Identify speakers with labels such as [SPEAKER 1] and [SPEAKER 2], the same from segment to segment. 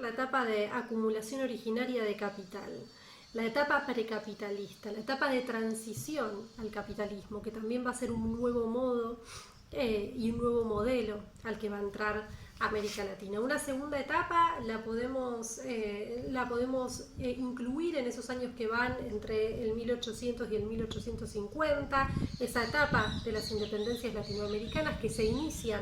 [SPEAKER 1] la etapa de acumulación originaria de capital, la etapa precapitalista, la etapa de transición al capitalismo, que también va a ser un nuevo modo y un nuevo modelo al que va a entrar América Latina. Una segunda etapa la podemos incluir en esos años que van entre el 1800 y el 1850, esa etapa de las independencias latinoamericanas que se inician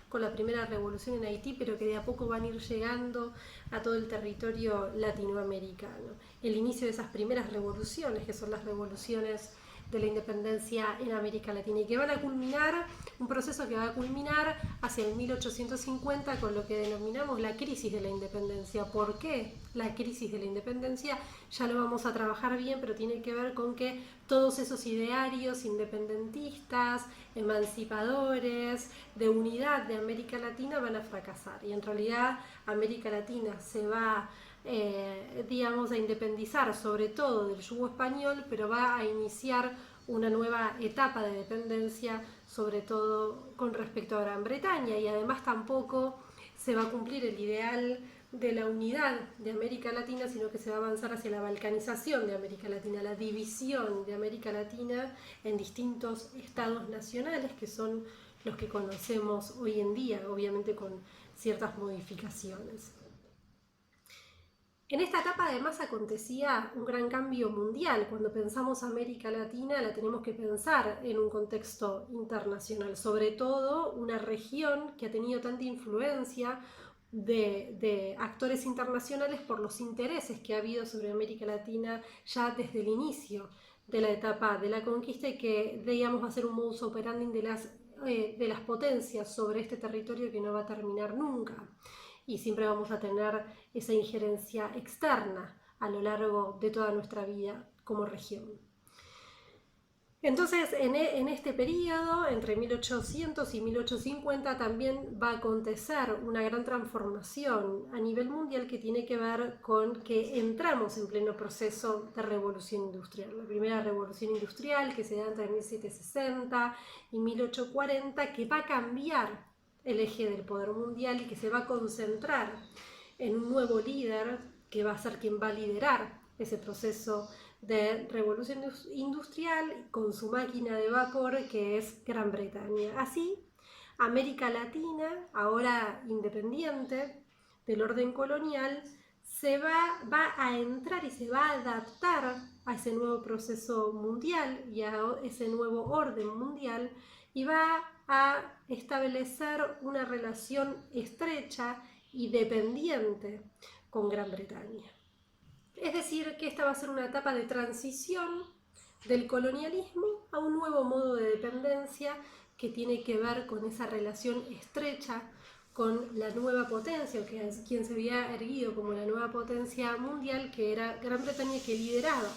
[SPEAKER 1] con la primera revolución en Haití, pero que de a poco van a ir llegando a todo el territorio latinoamericano. El inicio de esas primeras revoluciones, que son las revoluciones de la independencia en América Latina, y que van a culminar, un proceso que va a culminar hacia el 1850 con lo que denominamos la crisis de la independencia. ¿Por qué la crisis de la independencia? Ya lo vamos a trabajar bien, pero tiene que ver con que todos esos idearios independentistas, emancipadores, de unidad de América Latina van a fracasar, y en realidad América Latina se va a independizar sobre todo del yugo español, pero va a iniciar una nueva etapa de dependencia, sobre todo con respecto a Gran Bretaña, y además tampoco se va a cumplir el ideal de la unidad de América Latina, sino que se va a avanzar hacia la balcanización de América Latina, la división de América Latina en distintos estados nacionales, que son los que conocemos hoy en día, obviamente con ciertas modificaciones. En esta etapa además acontecía un gran cambio mundial. Cuando pensamos América Latina la tenemos que pensar en un contexto internacional, sobre todo una región que ha tenido tanta influencia de actores internacionales por los intereses que ha habido sobre América Latina ya desde el inicio de la etapa de la conquista, y que veíamos va a ser un modus operandi de las potencias sobre este territorio que no va a terminar nunca, y siempre vamos a tener esa injerencia externa a lo largo de toda nuestra vida como región. Entonces, en este periodo, entre 1800 y 1850, también va a acontecer una gran transformación a nivel mundial que tiene que ver con que entramos en pleno proceso de revolución industrial. La primera revolución industrial, que se da entre 1760 y 1840, que va a cambiar el eje del poder mundial y que se va a concentrar en un nuevo líder que va a ser quien va a liderar ese proceso de revolución industrial con su máquina de vapor, que es Gran Bretaña. Así, América Latina, ahora independiente del orden colonial, va a entrar y se va a adaptar a ese nuevo proceso mundial y a ese nuevo orden mundial, y va a establecer una relación estrecha y dependiente con Gran Bretaña. Es decir, que esta va a ser una etapa de transición del colonialismo a un nuevo modo de dependencia que tiene que ver con esa relación estrecha con la nueva potencia, que es quien se había erguido como la nueva potencia mundial, que era Gran Bretaña, que lideraba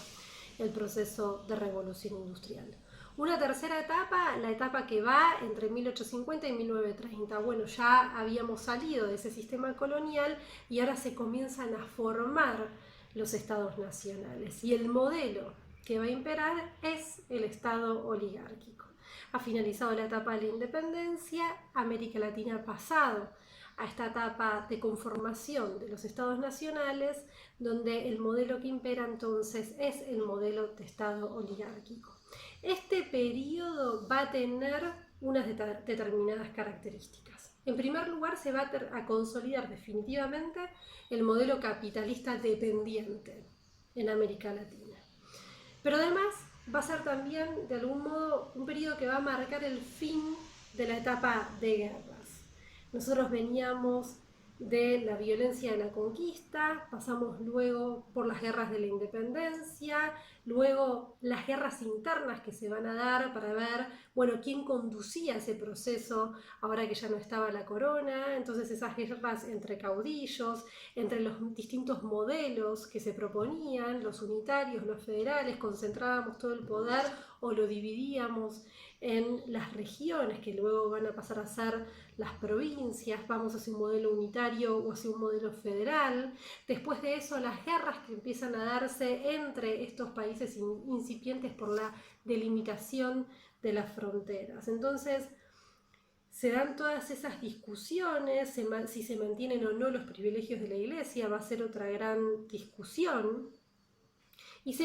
[SPEAKER 1] el proceso de revolución industrial. Una tercera etapa, la etapa que va entre 1850 y 1930. Bueno, ya habíamos salido de ese sistema colonial y ahora se comienzan a formar los estados nacionales, y el modelo que va a imperar es el estado oligárquico. Ha finalizado la etapa de la independencia, América Latina ha pasado a esta etapa de conformación de los estados nacionales, donde el modelo que impera entonces es el modelo de estado oligárquico. Este periodo va a tener unas determinadas características. En primer lugar, se va a consolidar definitivamente el modelo capitalista dependiente en América Latina. Pero además va a ser también, de algún modo, un periodo que va a marcar el fin de la etapa de guerras. Nosotros veníamos de la violencia de la conquista, pasamos luego por las guerras de la independencia, luego las guerras internas que se van a dar para ver, bueno, quién conducía ese proceso ahora que ya no estaba la corona. Entonces esas guerras entre caudillos, entre los distintos modelos que se proponían, los unitarios, los federales, concentrábamos todo el poder o lo dividíamos en las regiones, que luego van a pasar a ser las provincias, vamos hacia un modelo unitario o hacia un modelo federal. Después de eso, las guerras que empiezan a darse entre estos países incipientes por la delimitación de las fronteras. Entonces, se dan todas esas discusiones, si se mantienen o no los privilegios de la Iglesia, va a ser otra gran discusión, y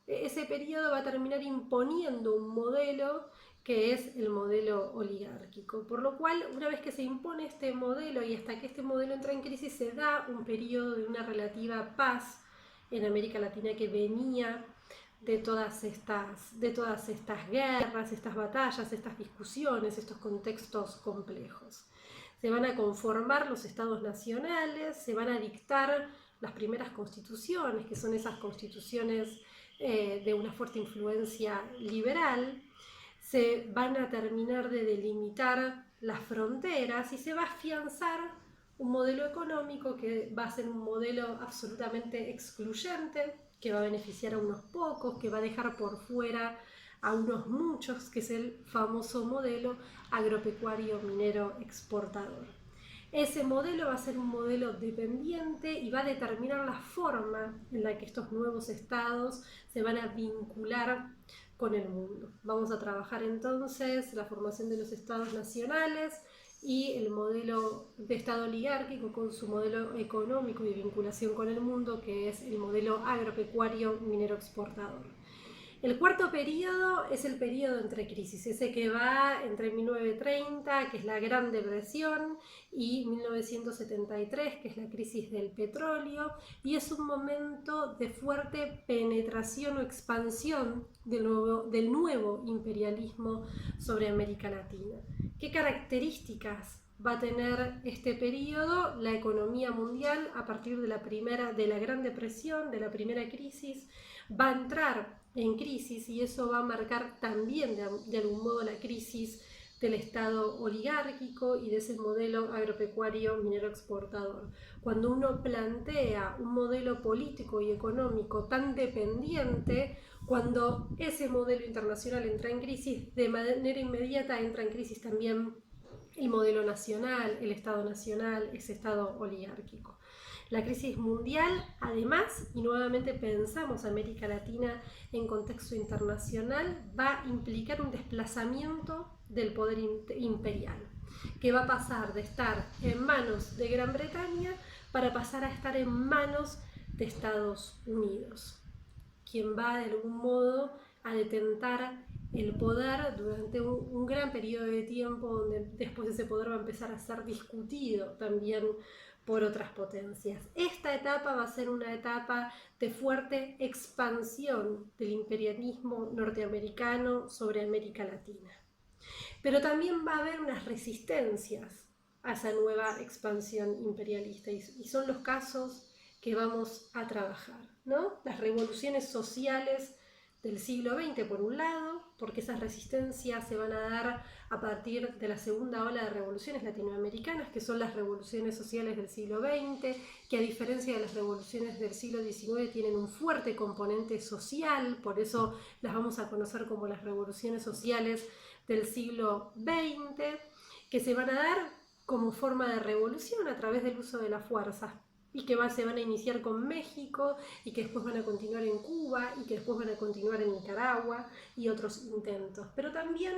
[SPEAKER 1] ese periodo va a terminar imponiendo un modelo que es el modelo oligárquico, por lo cual una vez que se impone este modelo y hasta que este modelo entra en crisis, se da un periodo de una relativa paz en América Latina que venía de todas estas guerras, estas batallas, estas discusiones, estos contextos complejos. Se van a conformar los estados nacionales, se van a dictar las primeras constituciones, que son esas constituciones de una fuerte influencia liberal, se van a terminar de delimitar las fronteras y se va a afianzar un modelo económico que va a ser un modelo absolutamente excluyente, que va a beneficiar a unos pocos, que va a dejar por fuera a unos muchos, que es el famoso modelo agropecuario minero exportador. Ese modelo va a ser un modelo dependiente y va a determinar la forma en la que estos nuevos estados se van a vincular con el mundo. Vamos a trabajar entonces la formación de los estados nacionales y el modelo de estado oligárquico con su modelo económico y vinculación con el mundo, que es el modelo agropecuario minero exportador. El cuarto periodo es el periodo entre crisis, ese que va entre 1930, que es la Gran Depresión, y 1973, que es la crisis del petróleo, y es un momento de fuerte penetración o expansión del nuevo imperialismo sobre América Latina. ¿Qué características va a tener este periodo? La economía mundial, a partir de la Gran Depresión, de la primera crisis, va a entrar en crisis, y eso va a marcar también de algún modo la crisis del Estado oligárquico y de ese modelo agropecuario minero exportador. Cuando uno plantea un modelo político y económico tan dependiente, cuando ese modelo internacional entra en crisis, de manera inmediata entra en crisis también el modelo nacional, el Estado nacional, ese Estado oligárquico. La crisis mundial, además, y nuevamente pensamos América Latina en contexto internacional, va a implicar un desplazamiento del poder imperial, que va a pasar de estar en manos de Gran Bretaña para pasar a estar en manos de Estados Unidos, quien va de algún modo a detentar el poder durante un gran periodo de tiempo, donde después ese poder va a empezar a ser discutido también por otras potencias. Esta etapa va a ser una etapa de fuerte expansión del imperialismo norteamericano sobre América Latina. Pero también va a haber unas resistencias a esa nueva expansión imperialista, y son los casos que vamos a trabajar, ¿no? Las revoluciones sociales del siglo XX, por un lado, porque esas resistencias se van a dar a partir de la segunda ola de revoluciones latinoamericanas, que son las revoluciones sociales del siglo XX, que a diferencia de las revoluciones del siglo XIX tienen un fuerte componente social, por eso las vamos a conocer como las revoluciones sociales del siglo XX, que se van a dar como forma de revolución a través del uso de la fuerza, y que se van a iniciar con México, y que después van a continuar en Cuba, y que después van a continuar en Nicaragua, y otros intentos. Pero también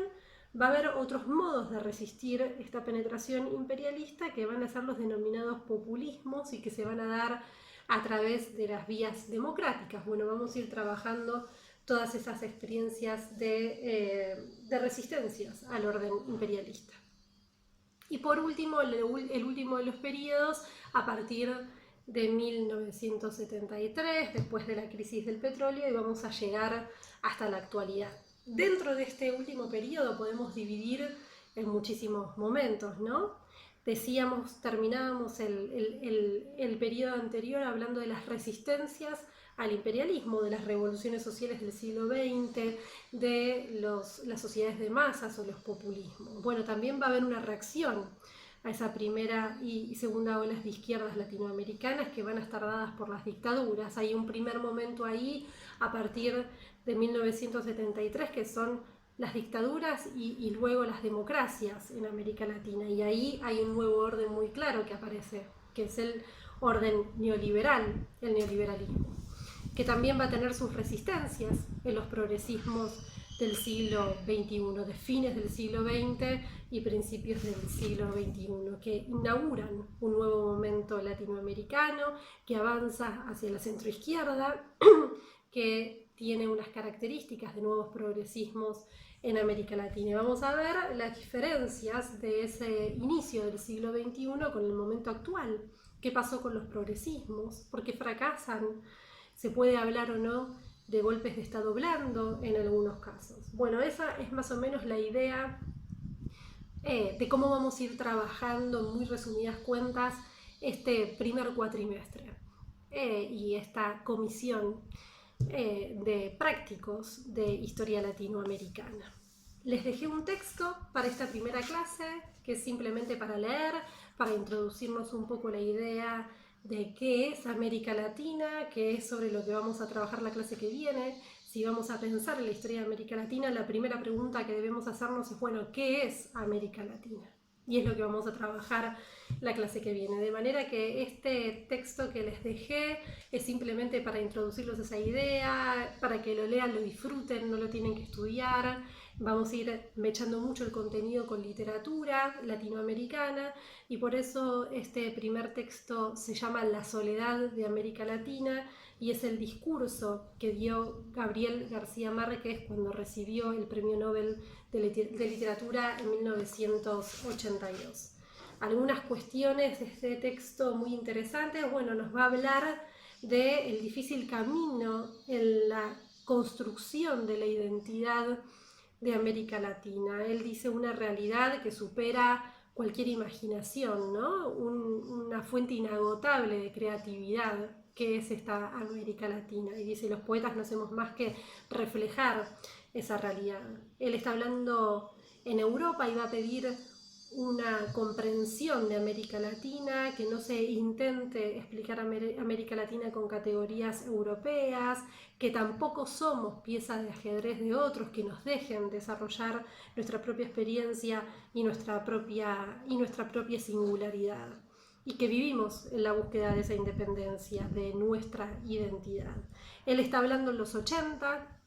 [SPEAKER 1] va a haber otros modos de resistir esta penetración imperialista, que van a ser los denominados populismos, y que se van a dar a través de las vías democráticas. Bueno, vamos a ir trabajando todas esas experiencias de resistencias al orden imperialista. Y por último, el último de los periodos, a partir de 1973, después de la crisis del petróleo, y vamos a llegar hasta la actualidad. Dentro de este último periodo podemos dividir en muchísimos momentos, ¿no? Terminábamos el periodo anterior hablando de las resistencias al imperialismo, de las revoluciones sociales del siglo XX, de las sociedades de masas o los populismos. Bueno, también va a haber una reacción a esa primera y segunda olas de izquierdas latinoamericanas, que van a estar dadas por las dictaduras. Hay un primer momento ahí a partir de 1973, que son las dictaduras y luego las democracias en América Latina, y ahí hay un nuevo orden muy claro que aparece, que es el orden neoliberal, el neoliberalismo, que también va a tener sus resistencias en los progresismos del siglo XXI, de fines del siglo XX y principios del siglo XXI, que inauguran un nuevo momento latinoamericano que avanza hacia la centroizquierda, que tiene unas características de nuevos progresismos en América Latina. Y vamos a ver las diferencias de ese inicio del siglo XXI con el momento actual. ¿Qué pasó con los progresismos? ¿Por qué fracasan? ¿Se puede hablar o no de golpes de Estado blando en algunos casos? Bueno, esa es más o menos la idea de cómo vamos a ir trabajando en muy resumidas cuentas este primer cuatrimestre y esta comisión de prácticos de historia latinoamericana. Les dejé un texto para esta primera clase que es simplemente para leer, para introducirnos un poco la idea de qué es América Latina, qué es sobre lo que vamos a trabajar la clase que viene. Si vamos a pensar en la historia de América Latina, la primera pregunta que debemos hacernos es, bueno, ¿qué es América Latina? Y es lo que vamos a trabajar la clase que viene. De manera que este texto que les dejé es simplemente para introducirlos a esa idea, para que lo lean, lo disfruten, no lo tienen que estudiar. Vamos a ir mechando mucho el contenido con literatura latinoamericana y por eso este primer texto se llama La soledad de América Latina y es el discurso que dio Gabriel García Márquez cuando recibió el Premio Nobel de Literatura en 1982. Algunas cuestiones de este texto muy interesantes, bueno, nos va a hablar del difícil camino en la construcción de la identidad de América Latina. Él dice una realidad que supera cualquier imaginación, ¿no? Una fuente inagotable de creatividad que es esta América Latina. Y dice, los poetas no hacemos más que reflejar esa realidad. Él está hablando en Europa y va a pedir una comprensión de América Latina, que no se intente explicar América Latina con categorías europeas, que tampoco somos piezas de ajedrez de otros, que nos dejen desarrollar nuestra propia experiencia y nuestra propia singularidad, y que vivimos en la búsqueda de esa independencia, de nuestra identidad. Él está hablando en los 80,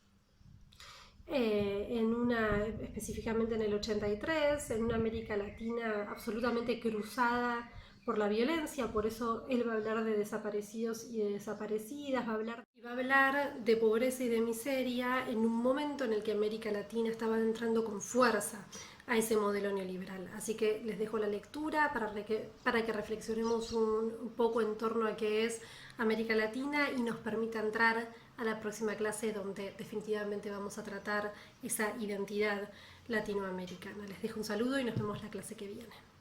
[SPEAKER 1] específicamente en el 83, en una América Latina absolutamente cruzada por la violencia, por eso él va a hablar de desaparecidos y de desaparecidas, va a hablar de pobreza y de miseria en un momento en el que América Latina estaba entrando con fuerza a ese modelo neoliberal. Así que les dejo la lectura para que reflexionemos un poco en torno a qué es América Latina y nos permita entrar a la próxima clase donde definitivamente vamos a tratar esa identidad latinoamericana. Les dejo un saludo y nos vemos la clase que viene.